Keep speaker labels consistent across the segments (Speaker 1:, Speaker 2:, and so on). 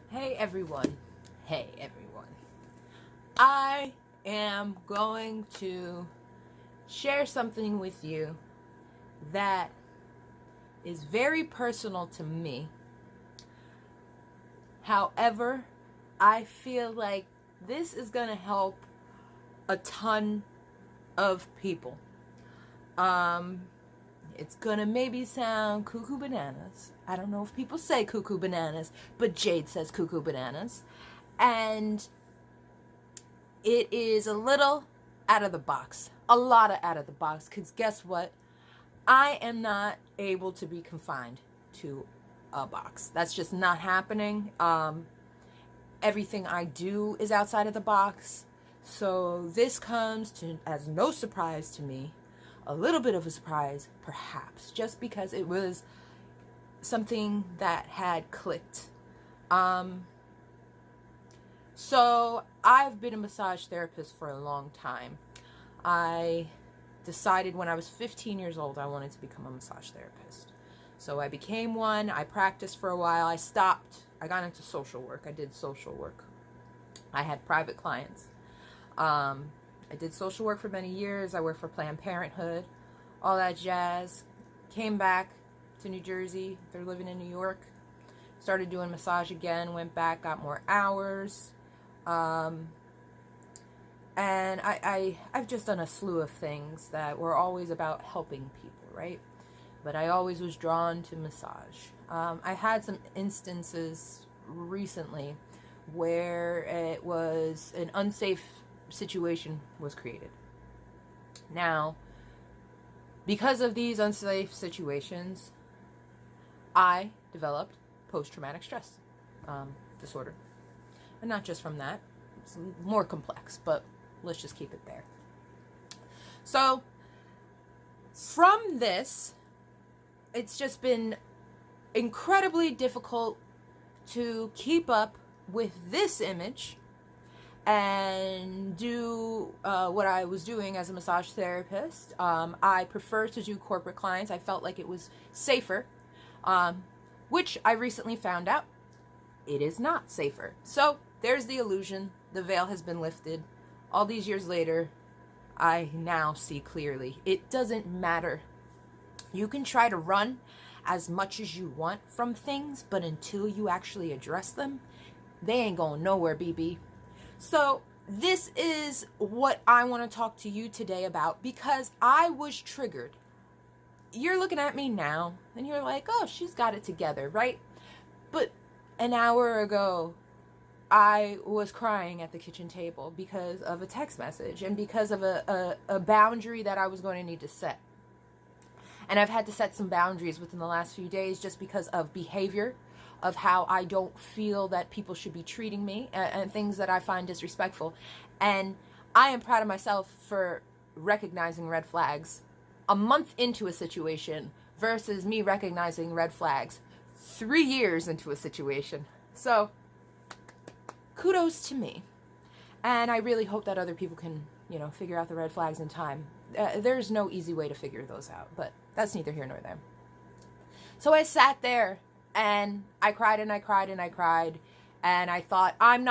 Speaker 1: Hey everyone. Hey everyone. I am going to share something with you that is very personal to me. However, I feel like this is going to help a ton of people. It's gonna maybe sound cuckoo bananas. I don't know if people say cuckoo bananas, but Jade says cuckoo bananas. And it is a little out of the box. A lot of out of the box, because guess what? I am not able to be confined to a box. That's just not happening. Everything I do is outside of the box. So this comes to as no surprise to me. A little bit of a surprise, perhaps, just because it was something that had clicked. So I've been a massage therapist for a long time. I decided when I was 15 years old I wanted to become a massage therapist. So I became one. I practiced for a while. I stopped. I got into social work. I did social work. I had private clients. I did social work for many years. I worked for Planned Parenthood, all that jazz. Came back to New Jersey. They're living in New York. Started doing massage again. Went back, got more hours. And I've just done a slew of things that were always about helping people, right? But I always was drawn to massage. I had some instances recently where it was an unsafe situation was created. Now, because of these unsafe situations, I developed post-traumatic stress disorder. And not just from that, it's more complex, but let's just keep it there. So, from this, it's just been incredibly difficult to keep up with this image and do what I was doing as a massage therapist. I prefer to do corporate clients. I felt like it was safer, which I recently found out it is not safer. So there's the illusion. The veil has been lifted. All these years later, I now see clearly. It doesn't matter. You can try to run as much as you want from things, but until you actually address them, they ain't going nowhere, BB. So this is what I want to talk to you today about, because I was triggered. You're looking at me now and you're like, oh, she's got it together, right? But an hour ago, I was crying at the kitchen table because of a text message and because of a boundary that I was going to need to set. And I've had to set some boundaries within the last few days just because of behavior, of how I don't feel that people should be treating me, and things that I find disrespectful. And I am proud of myself for recognizing red flags a month into a situation versus me recognizing red flags 3 years into a situation. So kudos to me. And I really hope that other people can, figure out the red flags in time. There's no easy way to figure those out, but that's neither here nor there. So I sat there and I cried and I cried and I cried. And I thought, I'm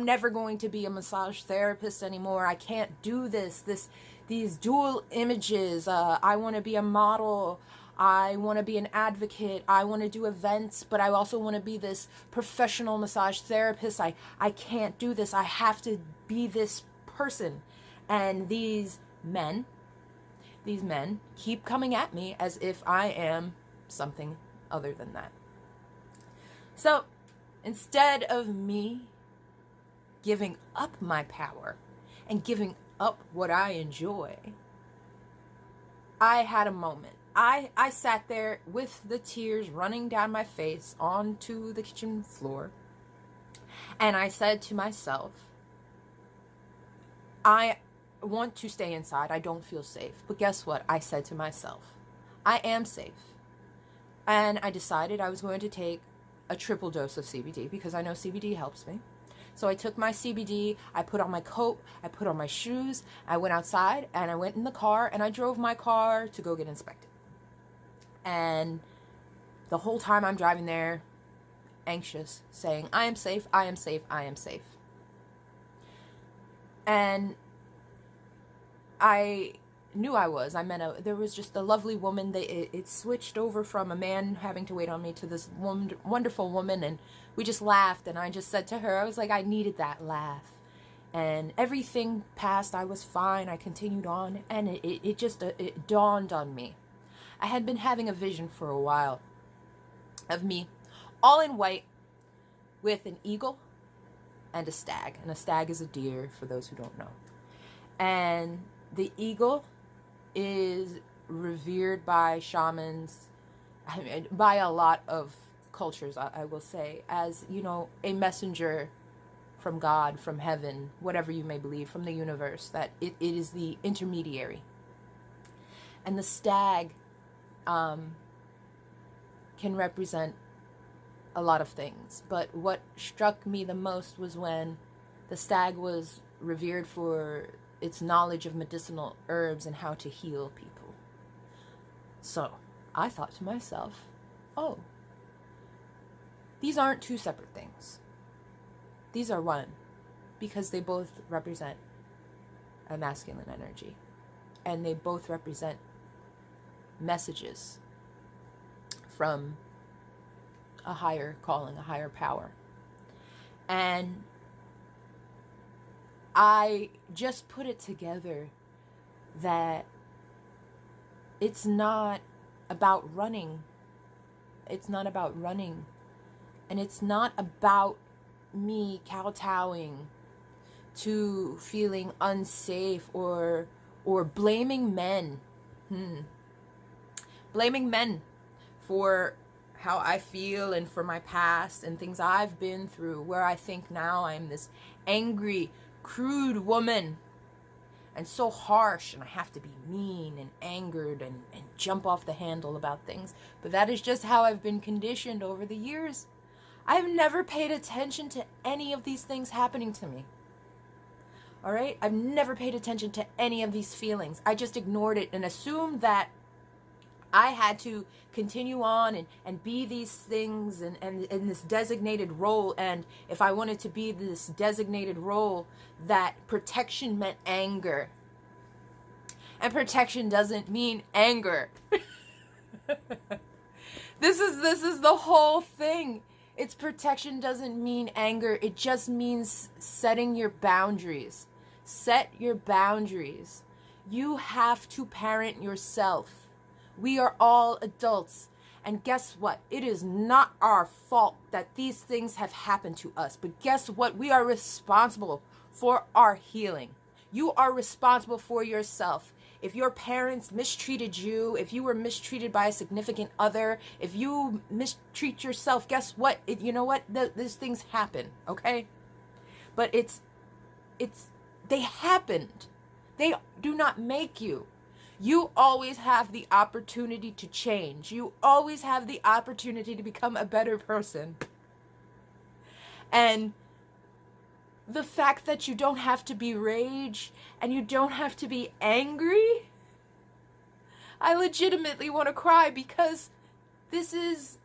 Speaker 1: never going to be a massage therapist anymore. I can't do these dual images. I want to be a model. I want to be an advocate. I want to do events, but I also want to be this professional massage therapist. I can't do this. I have to be this person. And these men keep coming at me as if I am something other than that. So instead of me giving up my power and giving up what I enjoy, I had a moment. I sat there with the tears running down my face onto the kitchen floor, and I said to myself, I want to stay inside. I don't feel safe. But guess what? I said to myself, I am safe. And I decided I was going to take a triple dose of CBD because I know CBD helps me. So I took my CBD, I put on my coat, I put on my shoes, I went outside and I went in the car and I drove my car to go get inspected. And the whole time I'm driving there, anxious, saying, I am safe, I am safe, I am safe. And I knew I was. There was just a lovely woman. It switched over from a man having to wait on me to this wonderful woman, and we just laughed, and I just said to her, I was like, I needed that laugh. And everything passed. I was fine. I continued on, and it dawned on me. I had been having a vision for a while of me all in white with an eagle and a stag. And a stag is a deer, for those who don't know. And the eagle is revered by shamans, by a lot of cultures, I will say, as, a messenger from God, from heaven, whatever you may believe, from the universe, that it is the intermediary. And the stag can represent a lot of things. But what struck me the most was when the stag was revered for its knowledge of medicinal herbs and how to heal people. So I thought to myself, oh, these aren't two separate things. These are one, because they both represent a masculine energy, and they both represent messages from a higher calling, a higher power. And I just put it together that it's not about running. It's not about running. And it's not about me kowtowing to feeling unsafe or blaming men. Blaming men for how I feel and for my past and things I've been through, where I think now I'm this angry, crude woman and so harsh, and I have to be mean and angered and jump off the handle about things. But that is just how I've been conditioned over the years. I've never paid attention to any of these things happening to me. All right? I've never paid attention to any of these feelings. I just ignored it and assumed that I had to continue on and be these things and in this designated role. And if I wanted to be this designated role, that protection meant anger. And protection doesn't mean anger. This is the whole thing. It's protection doesn't mean anger. It just means setting your boundaries. Set your boundaries. You have to parent yourself. We are all adults. And guess what? It is not our fault that these things have happened to us. But guess what? We are responsible for our healing. You are responsible for yourself. If your parents mistreated you, if you were mistreated by a significant other, if you mistreat yourself, guess what? You know what? These things happen, okay? But they happened. They do not make you. You always have the opportunity to change. You always have the opportunity to become a better person. And the fact that you don't have to be rage and you don't have to be angry, I legitimately want to cry, because this is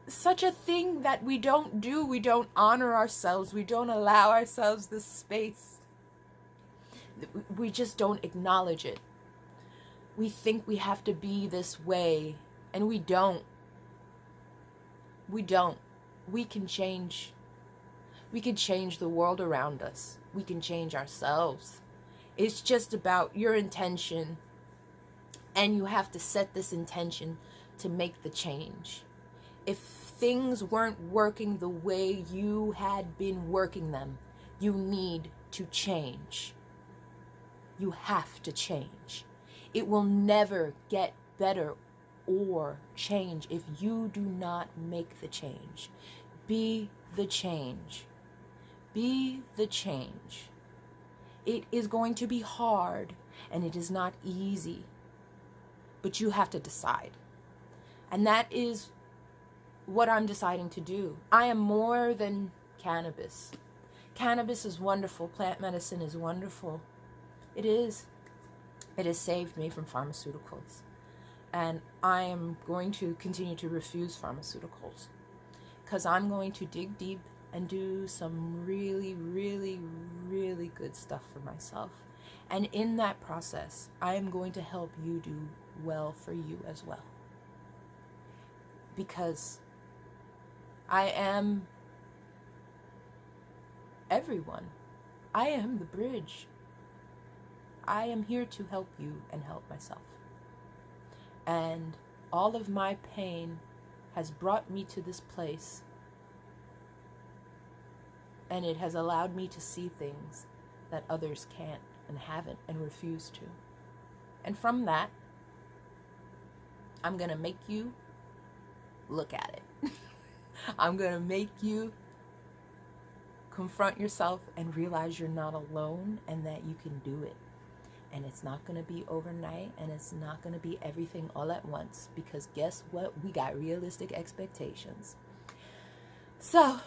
Speaker 1: such a thing that we don't do. We don't honor ourselves. We don't allow ourselves this space. We just don't acknowledge it. We think we have to be this way, and we don't. We don't. We can change. We can change the world around us. We can change ourselves. It's just about your intention, and you have to set this intention to make the change. If things weren't working the way you had been working them, you need to change. You have to change. It will never get better or change if you do not make the change. Be the change. Be the change. It is going to be hard, and it is not easy, but you have to decide. And that is what I'm deciding to do. I am more than cannabis. Cannabis is wonderful. Plant medicine is wonderful. It is. It has saved me from pharmaceuticals. And I am going to continue to refuse pharmaceuticals. because I'm going to dig deep and do some really, really, really good stuff for myself. And in that process, I am going to help you do well for you as well. Because I am everyone. I am the bridge. I am here to help you and help myself. And all of my pain has brought me to this place, and it has allowed me to see things that others can't and haven't and refuse to. And from that, I'm going to make you look at it. I'm going to make you confront yourself and realize you're not alone and that you can do it. And it's not going to be overnight, and it's not going to be everything all at once, because guess what? We got realistic expectations. So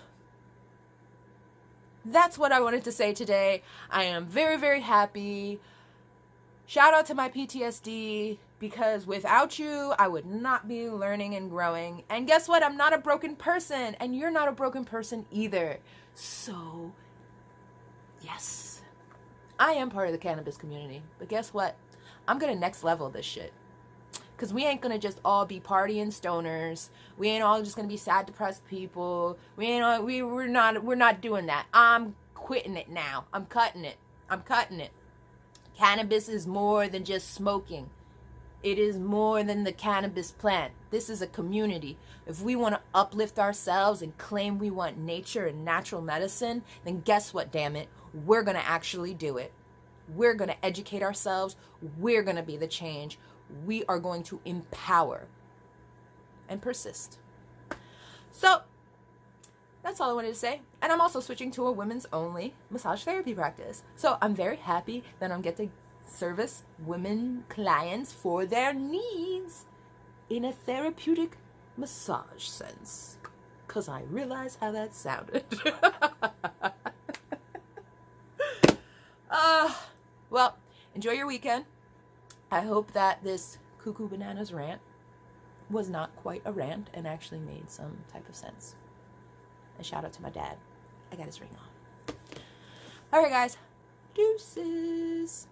Speaker 1: that's what I wanted to say today. I am very, very happy. Shout out to my PTSD, because without you, I would not be learning and growing. And guess what? I'm not a broken person, and you're not a broken person either. So, yes. I am part of the cannabis community, but guess what? I'm gonna next level this shit. Cause we ain't gonna just all be partying stoners. We ain't all just gonna be sad, depressed people. We're not doing that. I'm quitting it now. I'm cutting it. Cannabis is more than just smoking. It is more than the cannabis plant. This is a community. If we want to uplift ourselves and claim we want nature and natural medicine, then guess what, damn it? We're going to actually do it. We're going to educate ourselves. We're going to be the change. We are going to empower and persist. So that's all I wanted to say. And I'm also switching to a women's only massage therapy practice. So I'm very happy that I'm getting to service women clients for their needs in a therapeutic massage sense. Because I realized how that sounded. Well, enjoy your weekend. I hope that this Cuckoo Bananas rant was not quite a rant and actually made some type of sense. And shout out to my dad. I got his ring on. Alright guys, deuces.